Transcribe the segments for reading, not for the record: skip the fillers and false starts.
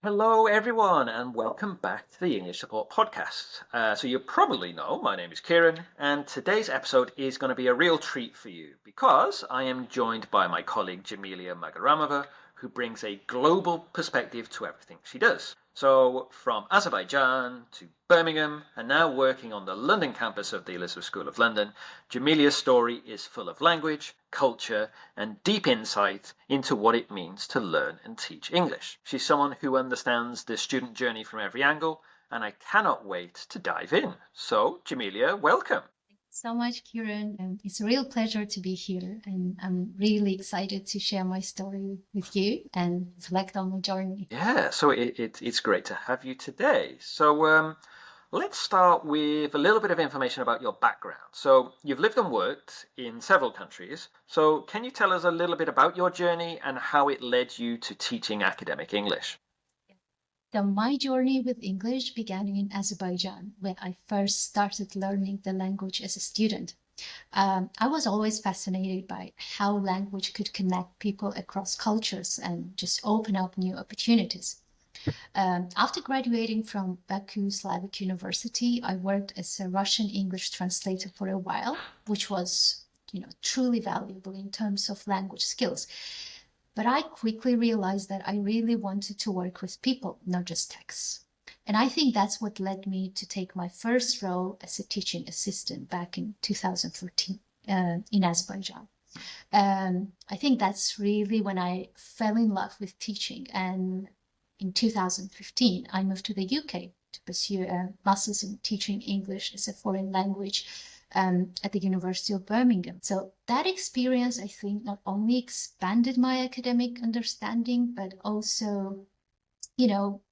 Hello, everyone, and welcome back to the English Support Podcast. So, you probably know my name is Kieran, and today's episode is going to be a real treat for you because I am joined by my colleague Dzhamilia Magerramova, who brings a global perspective to everything she does. So, from Azerbaijan to Birmingham, and now working on the London campus of the Elizabeth School of London, Djamilia's story is full of language, culture, and deep insight into what it means to learn and teach English. She's someone who understands the student journey from every angle, and I cannot wait to dive in. So, Djamilia, welcome. So much, Kieran. It's a real pleasure to be here, and I'm really excited to share my story with you and reflect on my journey. Yeah, so it's great to have you today. So, let's start with a little bit of information about your background. So, you've lived and worked in several countries. So, can you tell us a little bit about your journey and how it led you to teaching academic English? So my journey with English began in Azerbaijan, where I first started learning the language as a student. I was always fascinated by how language could connect people across cultures and just open up new opportunities. After graduating from Baku Slavic University, I worked as a Russian English translator for a while, which was, truly valuable in terms of language skills. But I quickly realized that I really wanted to work with people, not just texts. And I think that's what led me to take my first role as a teaching assistant back in 2014 in Azerbaijan. I think that's really when I fell in love with teaching. And in 2015, I moved to the UK to pursue a master's in teaching English as a foreign language at the University of Birmingham. So that experience, I think, not only expanded my academic understanding, but also,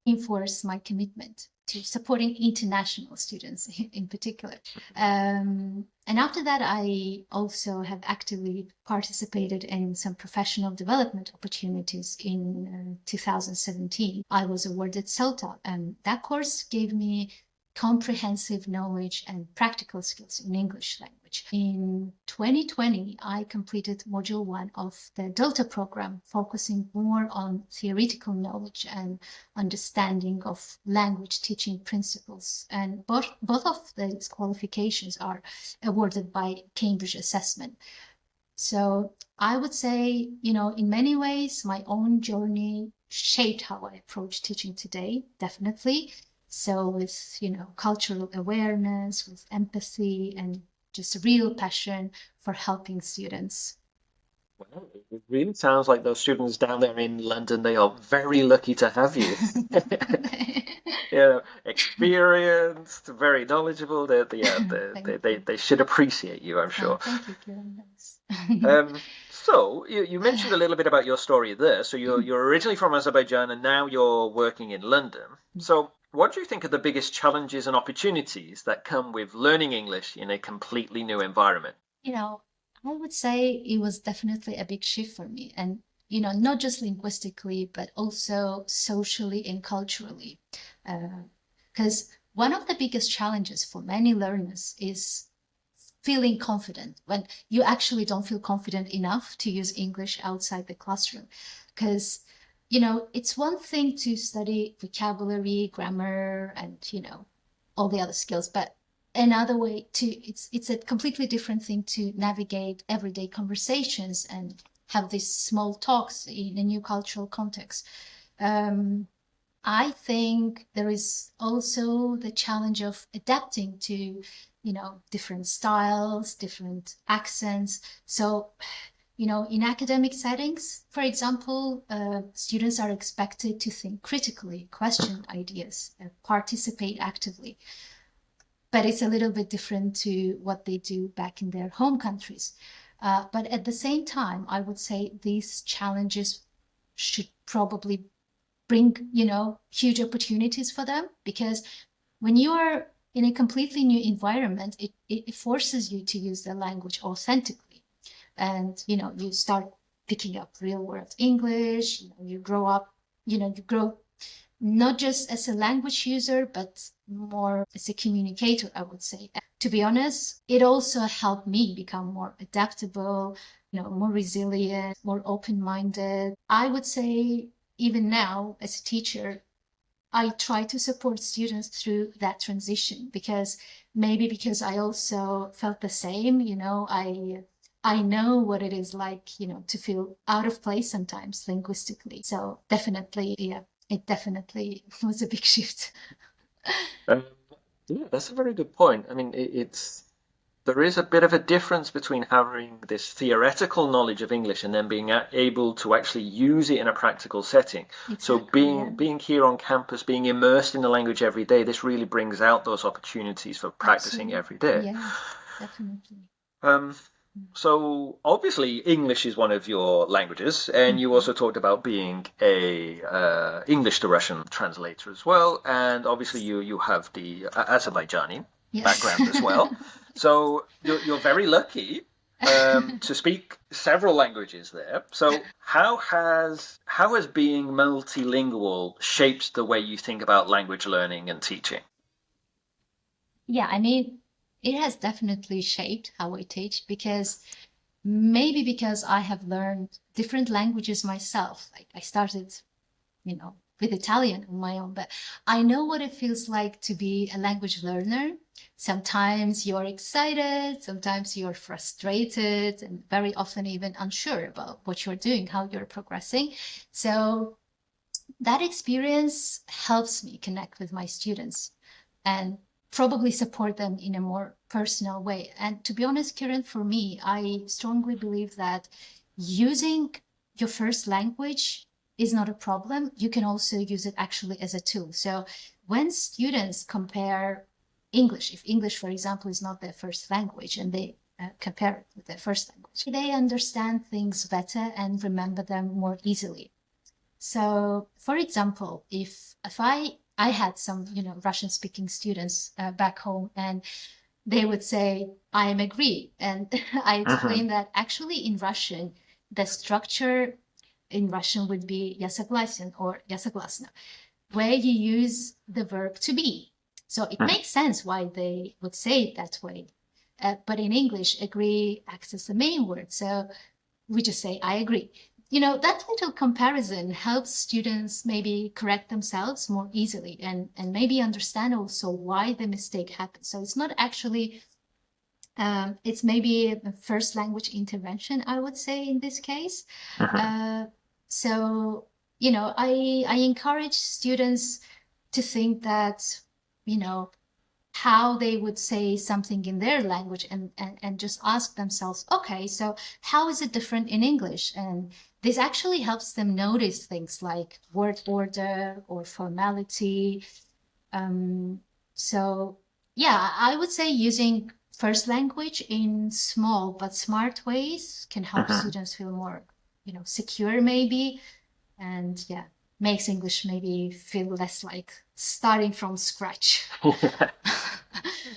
enforced my commitment to supporting international students in particular. And after that, I also have actively participated in some professional development opportunities. In 2017, I was awarded CELTA, and that course gave me comprehensive knowledge and practical skills in English language. In 2020, I completed Module 1 of the Delta program, focusing more on theoretical knowledge and understanding of language teaching principles. And both of these qualifications are awarded by Cambridge Assessment. So I would say, in many ways, my own journey shaped how I approach teaching today, definitely. So with, cultural awareness, with empathy, and just a real passion for helping students. Well, it really sounds like those students down there in London, they are very lucky to have you. Experienced, very knowledgeable. They should appreciate you, I'm sure. Thank you, Kieran. Thanks. So you mentioned a little bit about your story there. So you're originally from Azerbaijan and now you're working in London. So what do you think are the biggest challenges and opportunities that come with learning English in a completely new environment? I would say it was definitely a big shift for me. And, not just linguistically, but also socially and culturally. Because one of the biggest challenges for many learners is feeling confident when you actually don't feel confident enough to use English outside the classroom. Because, it's one thing to study vocabulary, grammar, and, all the other skills, but another way to it's a completely different thing to navigate everyday conversations and have these small talks in a new cultural context. I think there is also the challenge of adapting to, different styles, different accents. So, in academic settings, for example, students are expected to think critically, question ideas, participate actively. But it's a little bit different to what they do back in their home countries. But at the same time, I would say these challenges should probably bring, huge opportunities for them, because when you are in a completely new environment, it forces you to use the language authentically. And, you start picking up real world English, you grow up, you grow not just as a language user, but more as a communicator, I would say. To be honest, it also helped me become more adaptable, more resilient, more open-minded. I would say even now as a teacher, I try to support students through that transition, because because I also felt the same, I know what it is like, to feel out of place sometimes linguistically. So definitely, yeah, it definitely was a big shift. Um, yeah, that's a very good point. I mean, it's there is a bit of a difference between having this theoretical knowledge of English and then being able to actually use it in a practical setting. So Exactly, yeah. being here on campus, being immersed in the language every day, this really brings out those opportunities for practicing Absolutely. every day. Yeah, definitely. Um, so obviously English is one of your languages, and you Mhm. also talked about being a English to Russian translator as well, and obviously you have the Azerbaijani Yes. background as well. So you're very lucky to speak several languages there. So how has being multilingual shaped the way you think about language learning and teaching? Yeah, I mean, it has definitely shaped how I teach, because maybe because I have learned different languages myself. Like I started, with Italian on my own, but I know what it feels like to be a language learner. Sometimes you're excited, sometimes you're frustrated, and very often even unsure about what you're doing, how you're progressing. So that experience helps me connect with my students and probably support them in a more personal way. And to be honest, Kieran, for me, I strongly believe that using your first language is not a problem. You can also use it actually as a tool. So when students compare English, if English, for example, is not their first language, and they compare it with their first language, they understand things better and remember them more easily. So, for example, if I had some Russian speaking students back home, and they would say I am agree, and I Hmm. explain that actually in Russian the structure in Russian would be "я согласен" or "я согласна," where you use the verb to be. So it makes sense why they would say it that way. But in English, agree acts as the main word. So we just say, I agree. That little comparison helps students maybe correct themselves more easily, and maybe understand also why the mistake happened. So it's not actually, it's maybe a first language intervention, I would say, in this case. Hmm. Uh, so, I encourage students to think that, you know, how they would say something in their language, and just ask themselves, okay, so how is it different in English? And this actually helps them notice things like word order or formality. So yeah, I would say using first language in small but smart ways can help Hmm. students feel more, secure maybe, and yeah, makes English maybe feel less like starting from scratch.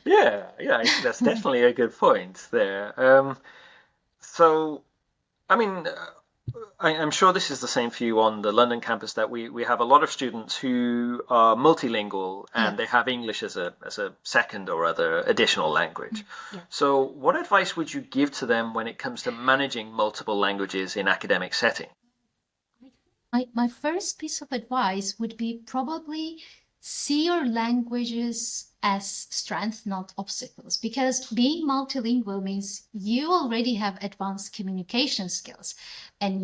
Yeah, yeah, I think that's definitely a good point there. So, I mean, I'm sure this is the same for you on the London campus that we have a lot of students who are multilingual Yeah. and they have English as a second or other additional language. Yeah. So, what advice would you give to them when it comes to managing multiple languages in academic setting? My first piece of advice would be probably see your languages as strength, not obstacles, because being multilingual means you already have advanced communication skills. And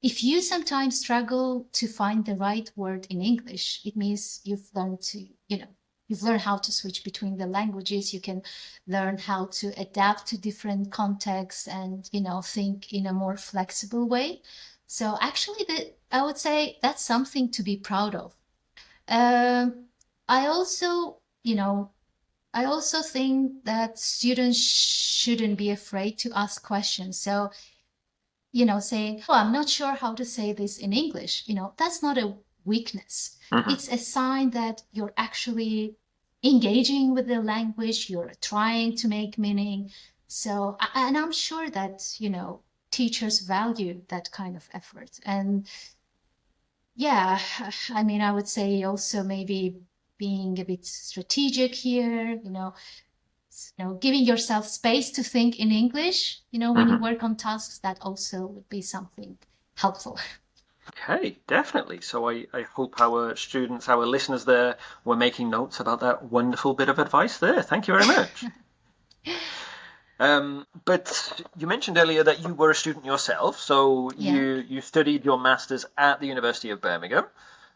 if you sometimes struggle to find the right word in English, it means you've learned how to switch between the languages. You can learn how to adapt to different contexts, and think in a more flexible way. So actually, I would say that's something to be proud of. Um, I also, I also think that students shouldn't be afraid to ask questions. So, saying, "Oh, I'm not sure how to say this in English," that's not a weakness. Hmm. It's a sign that you're actually engaging with the language, you're trying to make meaning. So, and I'm sure that, teachers value that kind of effort. And yeah, I mean, I would say also maybe being a bit strategic here, giving yourself space to think in English, when you Hmm. work on tasks, that also would be something helpful. Okay, definitely. So I hope our students, our listeners there were making notes about that wonderful bit of advice there. Thank you very much. But you mentioned earlier that you were a student yourself, so Yeah, you studied your master's at the University of Birmingham,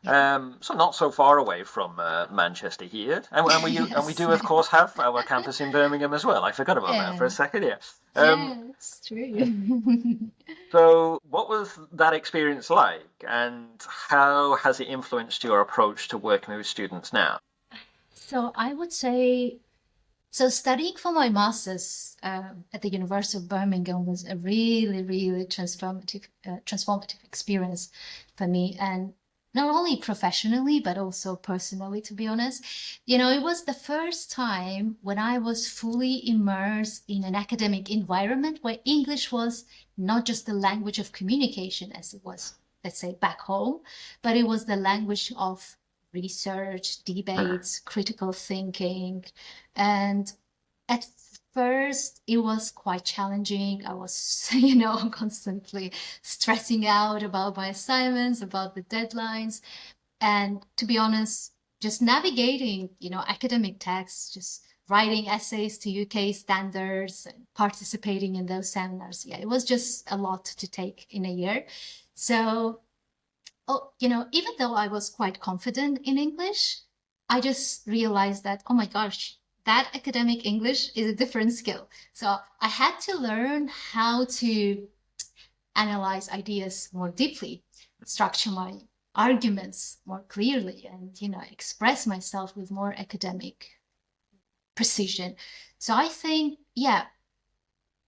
yeah. so not so far away from Manchester here, and we Yes. do of course have our campus in Birmingham as well. I forgot about that for Yeah. a second. Yeah. Um, Yeah, it's true. so what was that experience like, and how has it influenced your approach to working with students now? So I would say, so studying for my master's at the University of Birmingham was a really, really transformative experience for me, and not only professionally but also personally. To be honest, it was the first time when I was fully immersed in an academic environment where English was not just the language of communication as it was, let's say, back home, but it was the language of research, debates, critical thinking, and at first it was quite challenging. I was, constantly stressing out about my assignments, about the deadlines. And to be honest, just navigating, academic texts, just writing essays to UK standards and participating in those seminars. Yeah, it was just a lot to take in a year. So, even though I was quite confident in English, I just realized that, oh my gosh, that academic English is a different skill. So I had to learn how to analyze ideas more deeply, structure my arguments more clearly, and, express myself with more academic precision. So I think, yeah,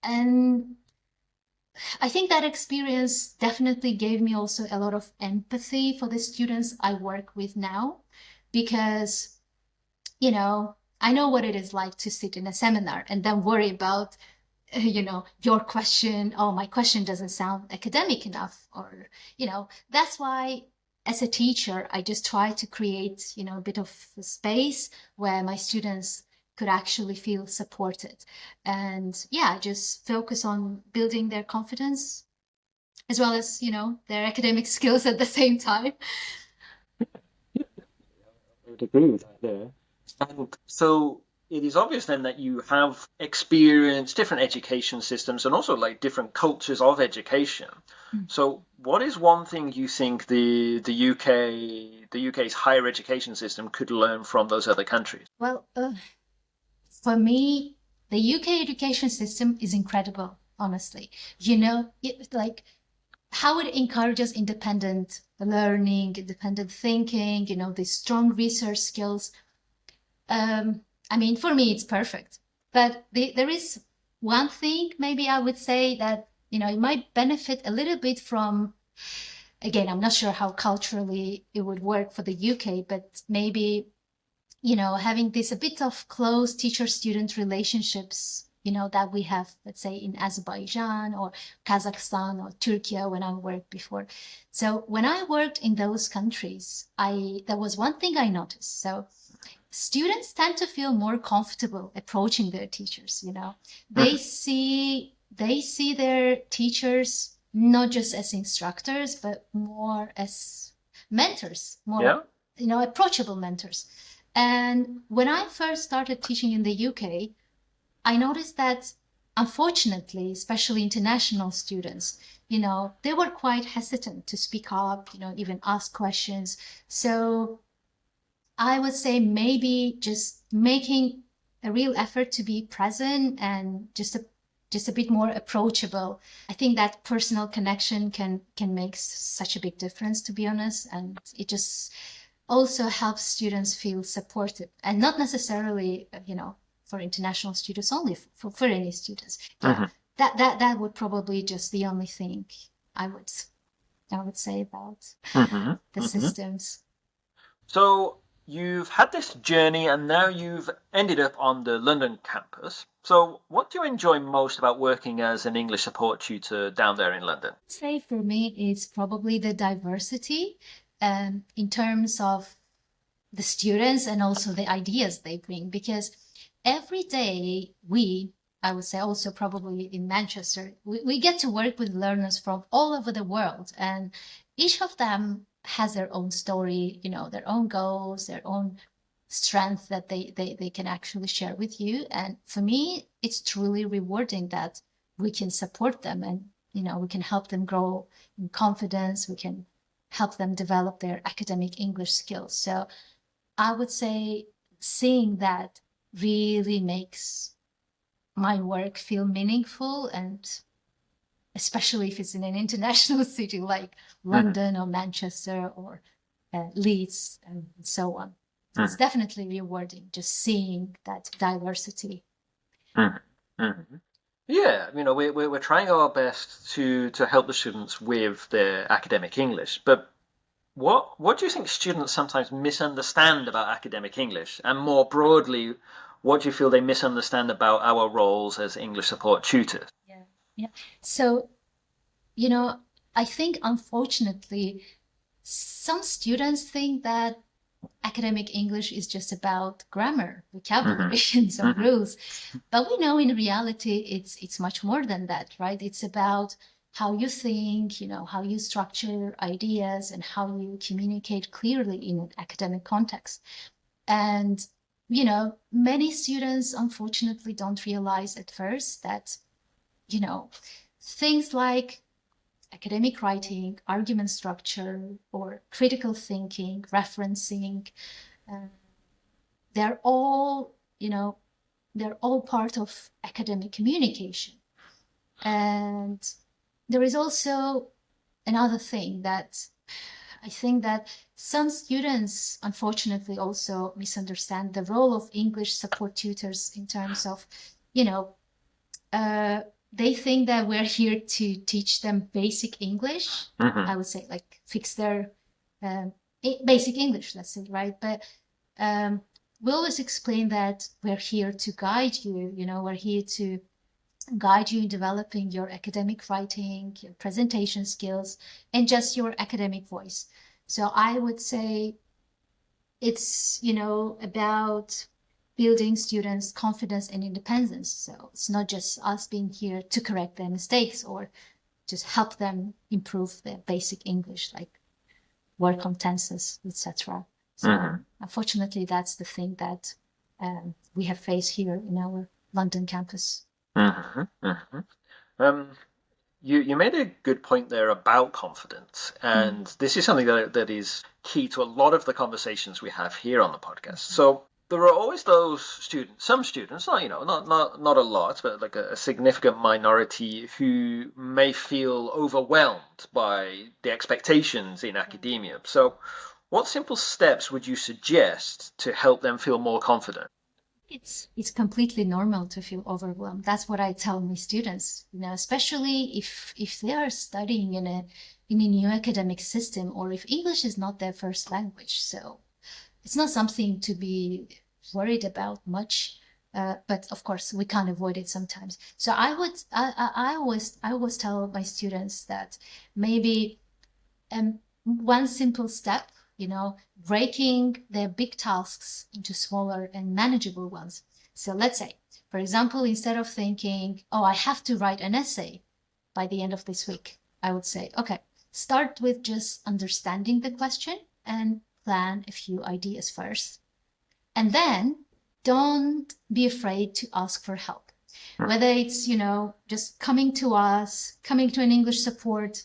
and I think that experience definitely gave me also a lot of empathy for the students I work with now, because, I know what it is like to sit in a seminar and then worry about, your question. Oh, my question doesn't sound academic enough. Or, that's why as a teacher, I just try to create, a bit of a space where my students could actually feel supported. And yeah, just focus on building their confidence as well as, their academic skills at the same time. I would agree with that there. And so it is obvious then that you have experienced different education systems and also like different cultures of education. So what is one thing you think the UK's higher education system could learn from those other countries? Well, for me, the UK education system is incredible, honestly. Like how it encourages independent learning, independent thinking, the strong research skills. I mean, for me, it's perfect. But there is one thing maybe I would say that, it might benefit a little bit from, again, I'm not sure how culturally it would work for the UK, but maybe, having this a bit of close teacher-student relationships, that we have, let's say, in Azerbaijan or Kazakhstan or Turkey when I worked before. So when I worked in those countries, there was one thing I noticed. So students tend to feel more comfortable approaching their teachers. They Mhm. see their teachers not just as instructors but more as mentors, more, Yeah. approachable mentors. And when I first started teaching in the UK, I noticed that, unfortunately, especially international students, they were quite hesitant to speak up, even ask questions. So I would say maybe just making a real effort to be present and just a bit more approachable. I think that personal connection can make such a big difference, to be honest, and it just also helps students feel supported, and not necessarily, for international students only, for any students. Yeah, Mhm. that would probably just the only thing I would I would say about Mhm. the Mhm. systems. So you've had this journey and now you've ended up on the London campus. So what do you enjoy most about working as an English support tutor down there in London? Say for me, it's probably the diversity, in terms of the students and also the ideas they bring, because every day I would say also probably in Manchester, we get to work with learners from all over the world. And each of them has their own story, their own goals, their own strength that they can actually share with you. And for me, it's truly rewarding that we can support them, and we can help them grow in confidence. We can help them develop their academic English skills. So I would say seeing that really makes my work feel meaningful, and especially if it's in an international city like London or Manchester or Leeds and so on. It's definitely rewarding just seeing that diversity. Yeah, we're trying our best to help the students with their academic English, but what do you think students sometimes misunderstand about academic English? And more broadly, what do you feel they misunderstand about our roles as English support tutors? Yeah. So, I think unfortunately, some students think that academic English is just about grammar, vocabulary, and some rules. But we know in reality, it's much more than that, right? It's about how you think, how you structure ideas and how you communicate clearly in an academic context. And, many students unfortunately don't realize at first that, things like academic writing, argument structure, or critical thinking, referencing, they're all, they're all part of academic communication. And there is also another thing that I think that some students, unfortunately, also misunderstand the role of English support tutors in terms of, they think that we're here to teach them basic English. I would say like fix their basic English, let's say, right? But we always explain that we're here to guide you, we're here to guide you in developing your academic writing, your presentation skills, and just your academic voice. So I would say it's, about building students' confidence and independence. So it's not just us being here to correct their mistakes or just help them improve their basic English, like word count tenses, etc. So unfortunately, that's the thing that we have faced here in our London campus. You made a good point there about confidence, and this is something that is key to a lot of the conversations we have here on the podcast. So there are always those students, some students, not a lot, but like a significant minority who may feel overwhelmed by the expectations in academia. So what simple steps would you suggest to help them feel more confident? It's completely normal to feel overwhelmed. That's what I tell my students, especially if they are studying in a new academic system, or if English is not their first language. So it's not something to be worried about much, but of course we can't avoid it sometimes. So I always tell my students that maybe one simple step, breaking their big tasks into smaller and manageable ones. So let's say, for example, instead of thinking, oh, I have to write an essay by the end of this week, I would say, okay, start with just understanding the question and plan a few ideas first. And then don't be afraid to ask for help. Whether it's, just coming to us, coming to an English support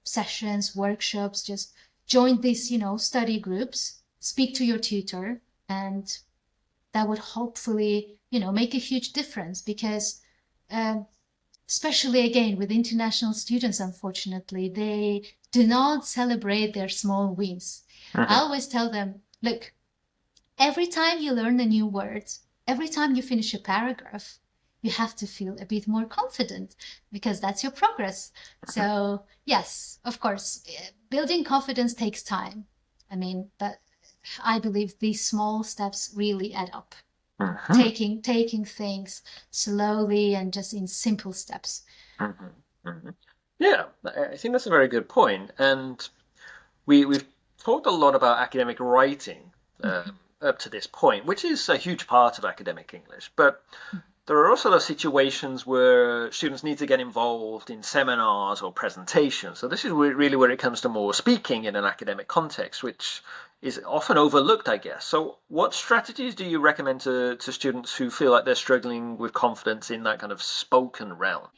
sessions, workshops, just join these, study groups, speak to your tutor, and that would hopefully, make a huge difference, because especially again with international students, unfortunately, they do not celebrate their small wins. I always tell them, look, every time you learn a new word, every time you finish a paragraph, you have to feel a bit more confident, because that's your progress. So yes, of course, building confidence takes time. But I believe these small steps really add up. Taking things slowly and just in simple steps. Yeah, I think that's a very good point. And we've talked a lot about academic writing up to this point, which is a huge part of academic English. But there are also those situations where students need to get involved in seminars or presentations. So this is really where it comes to more speaking in an academic context, which is often overlooked, I guess. So what strategies do you recommend to students who feel like they're struggling with confidence in that kind of spoken realm?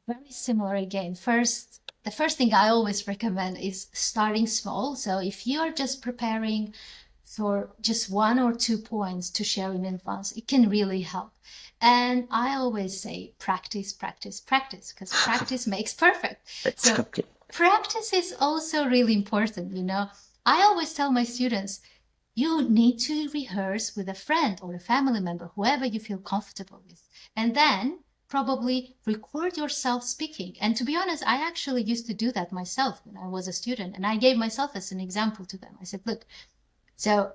Very similar again. The first thing I always recommend is starting small. So if you're just preparing for just 1 or 2 points to share in advance, it can really help. And I always say practice, practice, practice, because practice makes perfect. So practice is also really important, you know. I always tell my students, you need to rehearse with a friend or a family member, whoever you feel comfortable with. And then probably record yourself speaking. And to be honest, I actually used to do that myself when I was a student. And I gave myself as an example to them. I said, look, so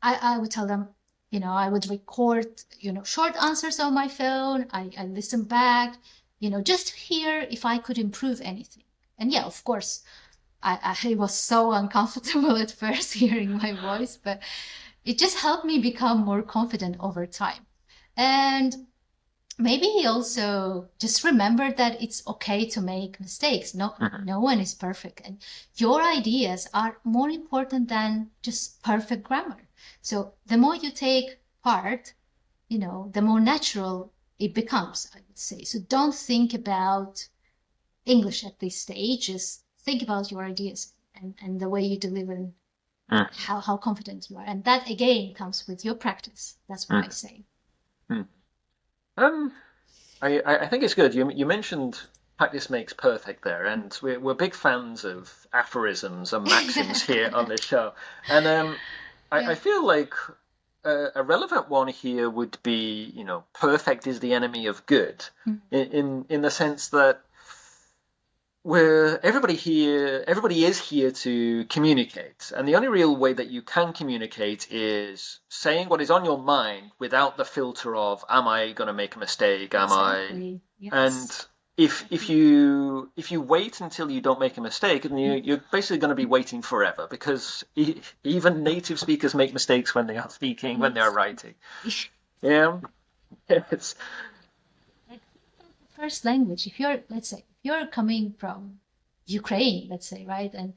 I would tell them, you know, I would record, you know, short answers on my phone. I listen back, you know, just to hear if I could improve anything. And yeah, of course, I was so uncomfortable at first hearing my voice, but it just helped me become more confident over time. And maybe also just remember that it's okay to make mistakes. No one is perfect, and your ideas are more important than just perfect grammar. So the more you take part, you know, the more natural it becomes, I would say. So don't think about English at this stage. Just think about your ideas and the way you deliver, how confident you are. And that again comes with your practice. That's what I say. Um, I think it's good. You mentioned practice makes perfect there, and we're big fans of aphorisms and maxims here on this show. And I feel like a relevant one here would be, you know, perfect is the enemy of good, in the sense that everybody is here to communicate, and the only real way that you can communicate is saying what is on your mind without the filter of, am I going to make a mistake? Am I? Yes. And if you wait until you don't make a mistake, then you're basically going to be waiting forever, because even native speakers make mistakes when they are speaking, when they are writing. Yeah, it's First language, if you're, let's say, if you're coming from Ukraine, let's say, right? And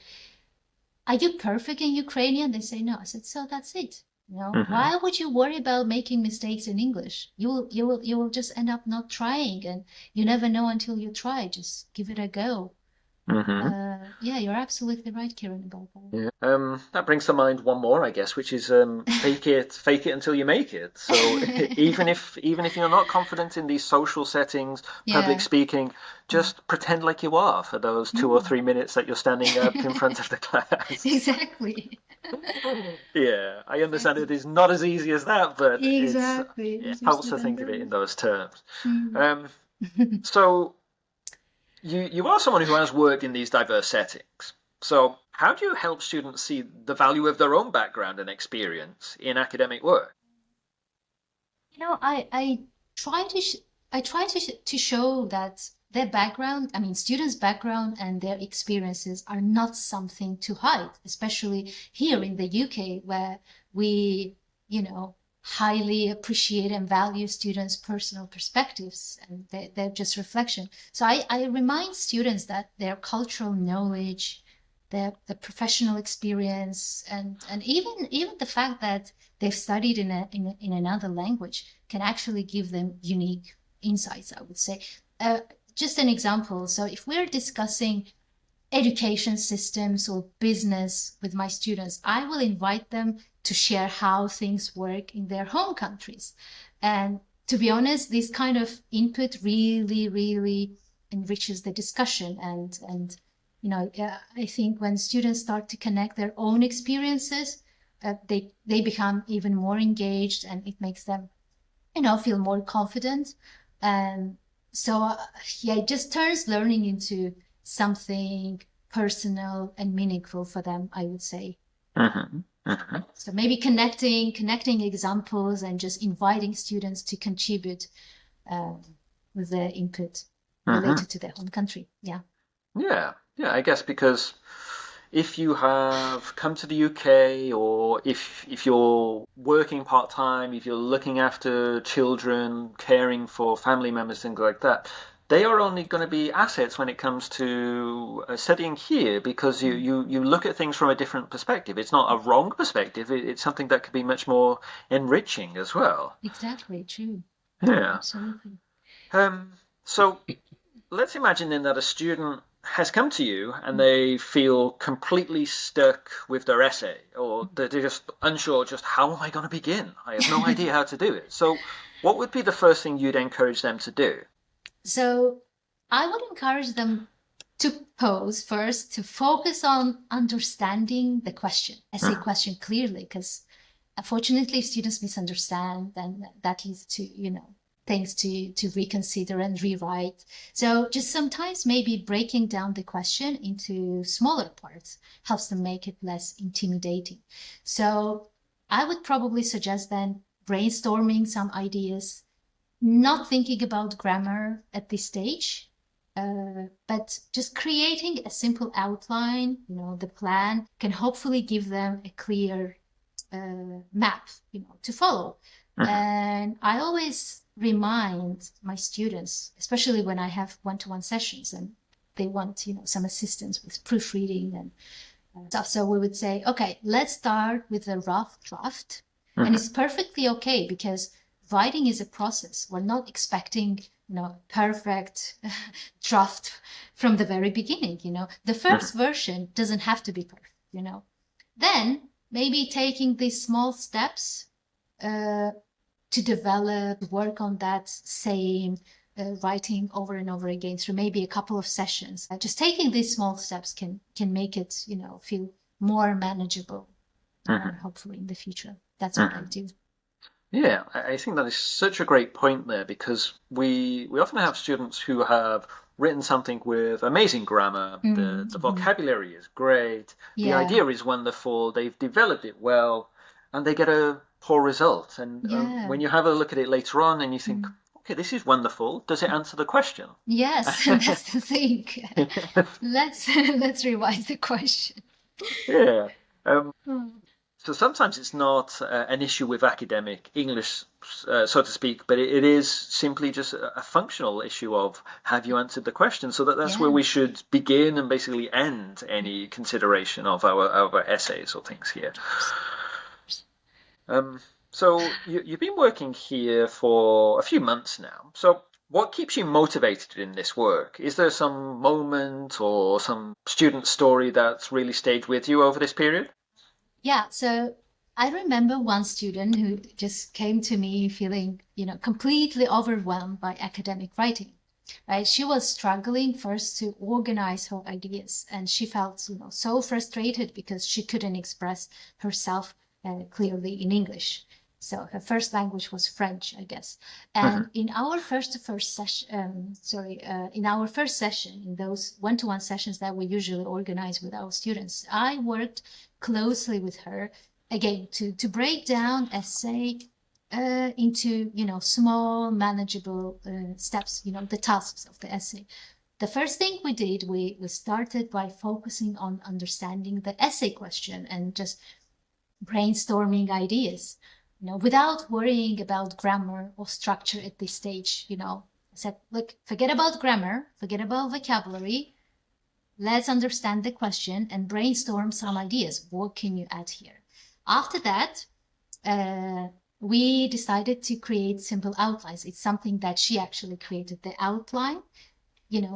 are you perfect in Ukrainian? They say no. I said, so that's it. You know, why would you worry about making mistakes in English? You will just end up not trying, and you never know until you try. Just give it a go. Yeah, you're absolutely right, Kieran, about that. Yeah. That brings to mind one more, I guess, which is fake it until you make it. So even if you're not confident in these social settings, public speaking, just pretend like you are for those 2 or 3 minutes that you're standing up in front of the class. Exactly. Yeah, I understand it is not as easy as that, but Exactly. it helps to think of it in those terms. So you are someone who has worked in these diverse settings. So how do you help students see the value of their own background and experience in academic work? You know, I try to show that their background, I mean, students' background and their experiences are not something to hide, especially here in the UK, where we, you know, highly appreciate and value students' personal perspectives and they're just reflection. So I remind students that their cultural knowledge, the professional experience, and even the fact that they've studied in another language can actually give them unique insights, I would say. Just an example. So if we're discussing education systems or business with my students, I will invite them to share how things work in their home countries. And to be honest, this kind of input really enriches the discussion. And you know, I think when students start to connect their own experiences, they become even more engaged, and it makes them, you know, feel more confident. And so, yeah, it just turns learning into something personal and meaningful for them, I would say. So maybe connecting examples and just inviting students to contribute with their input related to their home country. Yeah. Yeah, I guess because if you have come to the UK, or if you're working part-time, if you're looking after children, caring for family members, things like that, they are only going to be assets when it comes to studying here, because you look at things from a different perspective. It's not a wrong perspective. It's something that could be much more enriching as well. Exactly, true. Yeah. Absolutely. Um, so let's imagine then that a student has come to you and they feel completely stuck with their essay, or they're just unsure, just how am I going to begin? I have no idea how to do it. So, what would be the first thing you'd encourage them to do? So I would encourage them to pose first, to focus on understanding the question, essay question clearly, because unfortunately, if students misunderstand, then that leads to, things to reconsider and rewrite. So just sometimes maybe breaking down the question into smaller parts helps them make it less intimidating. So I would probably suggest then brainstorming some ideas, not thinking about grammar at this stage, but just creating a simple outline. The plan can hopefully give them a clear map, to follow. And I always remind my students, especially when I have one-to-one sessions and they want, some assistance with proofreading and stuff. So we would say, okay, let's start with a rough draft. And it's perfectly okay, because writing is a process. We're not expecting, perfect draft from the very beginning. The first version doesn't have to be perfect. Then maybe taking these small steps to develop, work on that same writing over and over again through maybe a couple of sessions. Just taking these small steps can make it, feel more manageable, hopefully in the future. That's what I do. Yeah, I think that is such a great point there, because we often have students who have written something with amazing grammar. The vocabulary is great. The Yeah. idea is wonderful. They've developed it well, and they get a poor result. And Yeah. when you have a look at it later on and you think, okay, this is wonderful. Does it answer the question? Yes, that's the thing. Let's revise the question. Yeah. So sometimes it's not an issue with academic English, so to speak, but it is simply just a functional issue of, have you answered the question? So that's where we should begin and basically end any consideration of our essays or things here. So you've been working here for a few months now. So what keeps you motivated in this work? Is there some moment or some student story that's really stayed with you over this period? Yeah, so I remember one student who just came to me feeling, completely overwhelmed by academic writing, right? She was struggling first to organize her ideas, and she felt, so frustrated because she couldn't express herself clearly in English. So her first language was French, I guess. And in our first session, in our first session, in those one-to-one sessions that we usually organize with our students, I worked closely with her again to break down essay into small manageable steps, the tasks of the essay. The first thing we did, we started by focusing on understanding the essay question and just brainstorming ideas, without worrying about grammar or structure at this stage. I said, look, forget about grammar, forget about vocabulary. Let's understand the question and brainstorm some ideas. What can you add here? After that, we decided to create simple outlines. It's something that she actually created, the outline,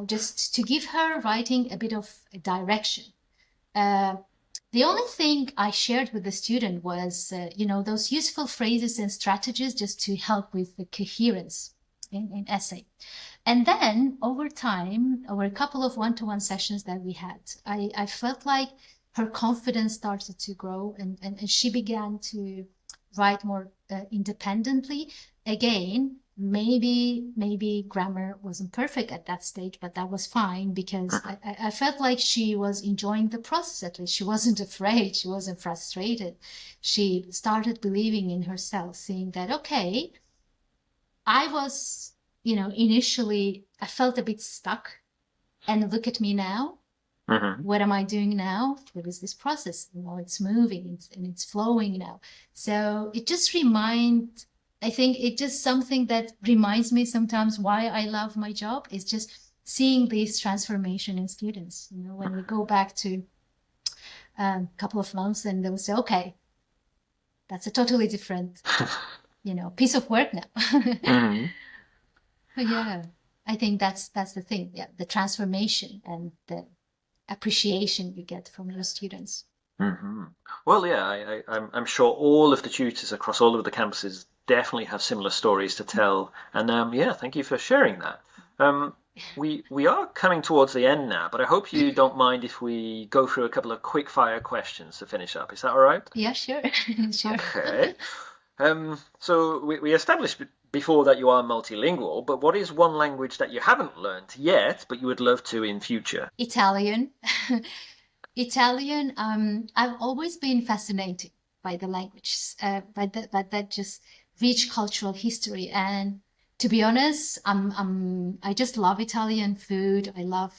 just to give her writing a bit of a direction. The only thing I shared with the student was, those useful phrases and strategies just to help with the coherence in essay. And then over time, over a couple of one-to-one sessions that we had, I felt like her confidence started to grow, and she began to write more independently. Again, maybe grammar wasn't perfect at that stage, but that was fine, because I felt like she was enjoying the process. At least she wasn't afraid, she wasn't frustrated. She started believing in herself, seeing that, okay, I was, initially I felt a bit stuck, and look at me now. Mm-hmm. What am I doing now? There is this process, it's moving and it's flowing now. So it just I think it's just something that reminds me sometimes why I love my job is just seeing this transformation in students. When we go back to a couple of months and they'll say, okay, that's a totally different, piece of work now. Mm-hmm. Yeah, I think that's the thing. Yeah, the transformation and the appreciation you get from your students. Mm-hmm. Well, yeah, I'm sure all of the tutors across all of the campuses definitely have similar stories to tell. And yeah, thank you for sharing that. We are coming towards the end now, but I hope you don't mind if we go through a couple of quick fire questions to finish up. Is that all right? Yeah, sure. Sure. Okay. So we established before that you are multilingual, but what is one language that you haven't learned yet, but you would love to in future? Italian. Italian, I've always been fascinated by the language, by that just rich cultural history. And to be honest, I just love Italian food. I love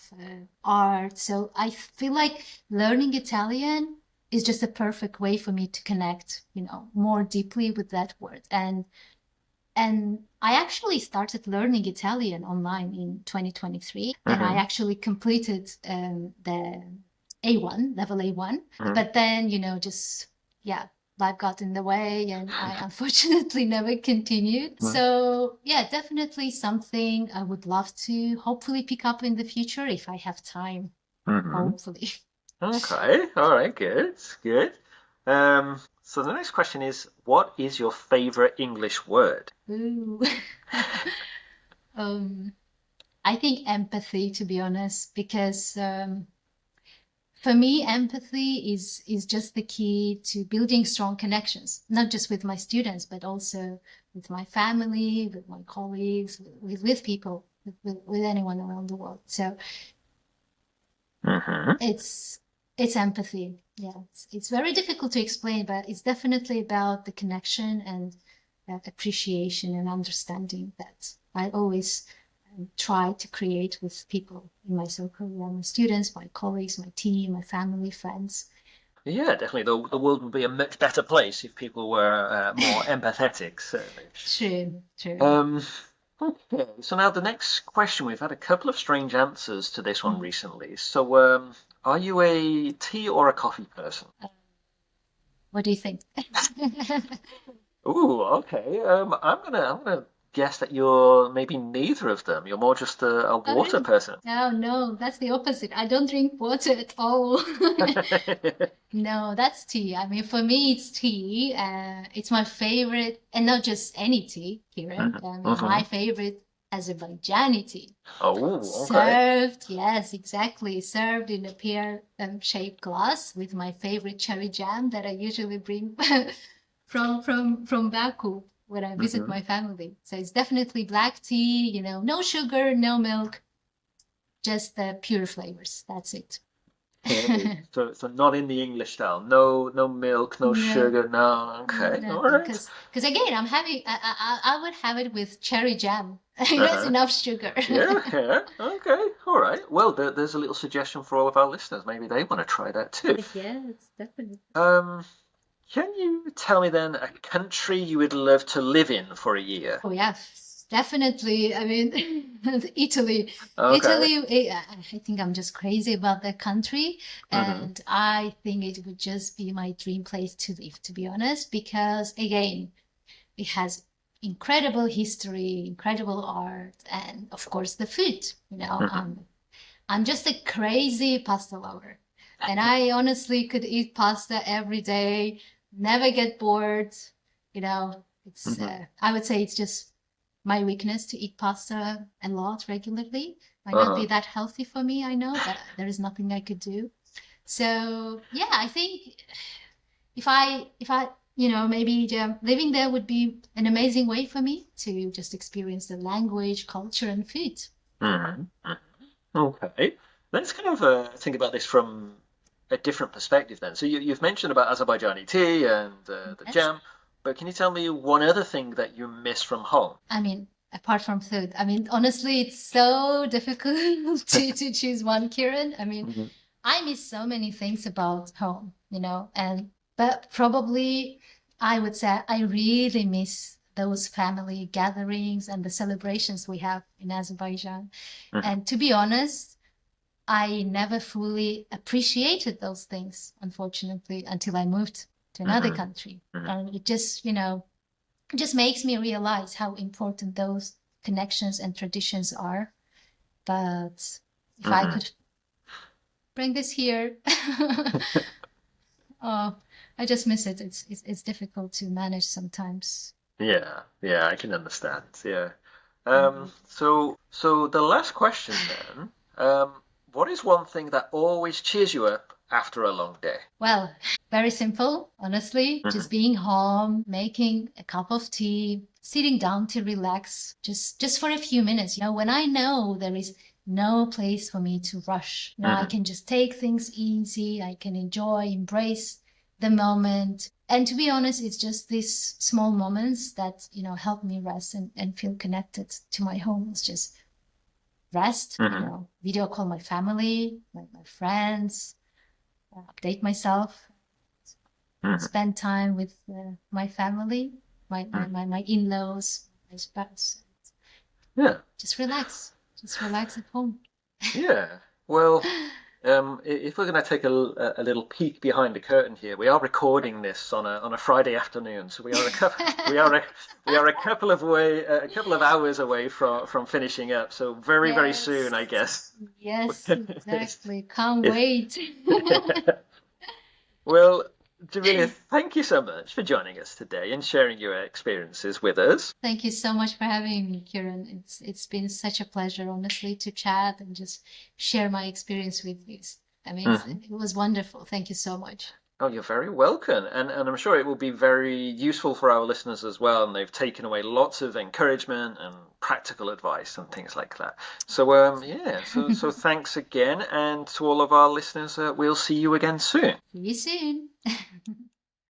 art. So I feel like learning Italian is just a perfect way for me to connect, more deeply with that word. And I actually started learning Italian online in 2023, and I actually completed the A1, level A1. But then, life got in the way and I unfortunately never continued. So yeah, definitely something I would love to hopefully pick up in the future if I have time, hopefully. Okay, all right, good, good. So the next question is, what is your favorite English word? Ooh. I think empathy, to be honest, because for me, empathy is just the key to building strong connections, not just with my students, but also with my family, with my colleagues, with people, with anyone around the world. So it's empathy. Yeah, it's very difficult to explain, but it's definitely about the connection and that appreciation and understanding that I always try to create with people in my circle, my students, my colleagues, my team, my family, friends. Yeah, definitely. The world would be a much better place if people were more empathetic, certainly. True. Okay, so now the next question, we've had a couple of strange answers to this one recently. So, are you a tea or a coffee person? What do you think? Ooh, okay. I'm gonna guess that you're maybe neither of them. You're more just a water person. No, that's the opposite. I don't drink water at all. No, that's tea. I mean, for me, it's tea. It's my favorite, and not just any tea, Kieran. I mean, my favorite Azerbaijani tea. Oh, okay. Served, yes, exactly. Served in a pear-shaped glass with my favorite cherry jam that I usually bring from Baku when I visit my family. So it's definitely black tea, no sugar, no milk, just the pure flavors. That's it. Okay. So not in the English style. No milk, no sugar. No. Okay. All Nothing, right. because again, I would have it with cherry jam. That's enough sugar. Yeah. Okay. All right. Well, there's a little suggestion for all of our listeners. Maybe they want to try that too. Yes, definitely. Can you tell me then a country you would love to live in for a year? Oh yeah, definitely. I mean, Italy. Okay. Italy, I think I'm just crazy about that country. And I think it would just be my dream place to live, to be honest, because again, it has incredible history, incredible art, and of course the food. I'm just a crazy pasta lover. And I honestly could eat pasta every day, never get bored. It's I would say it's just my weakness to eat pasta a lot regularly. Might not be that healthy for me, I know, but there is nothing I could do. So yeah, I think if I maybe living there would be an amazing way for me to just experience the language, culture, and food. Okay. Let's kind of think about this from a different perspective then. So you've mentioned about Azerbaijani tea and the Yes. jam, but can you tell me one other thing that you miss from home? I mean, apart from food, I mean, honestly, it's so difficult to choose one, Kieran. I mean, I miss so many things about home, but probably I would say I really miss those family gatherings and the celebrations we have in Azerbaijan. Mhm, And to be honest, I never fully appreciated those things, unfortunately, until I moved to another mhm, country. mhm, And it just makes me realize how important those connections and traditions are. But if I mhm. could bring this here, oh, I just miss it. It's difficult to manage sometimes. Yeah, yeah, I can understand. Yeah. Mm. So the last question then, what is one thing that always cheers you up after a long day? Well, very simple, honestly. Hmm. Just being home, making a cup of tea, sitting down to relax, just for a few minutes. When I know there is no place for me to rush, I Hmm. can just take things easy. I can enjoy, embrace the moment. And to be honest, it's just these small moments that, help me rest and feel connected to my home. It's just rest, Hmm. video call my family, my friends, update myself, Hmm. spend time with my family, Hmm. my in-laws, my spouse. Yeah, Just relax at home. yeah. Well, if we're going to take a little peek behind the curtain here, we are recording this on a Friday afternoon, so we are a couple we are a couple of a couple of hours away from finishing up. So very soon, I Yes, guess. yes, exactly. Can't It's, wait. well, Dzhamilia, thank you so much for joining us today and sharing your experiences with us. Thank you so much for having me, Kieran. It's been such a pleasure, honestly, to chat and just share my experience with you. I mean, Hmm. it was wonderful. Thank you so much. Oh, you're very welcome. And I'm sure it will be very useful for our listeners as well. And they've taken away lots of encouragement and practical advice and things like that. So, yeah, so thanks again. And to all of our listeners, we'll see you again soon. See you soon.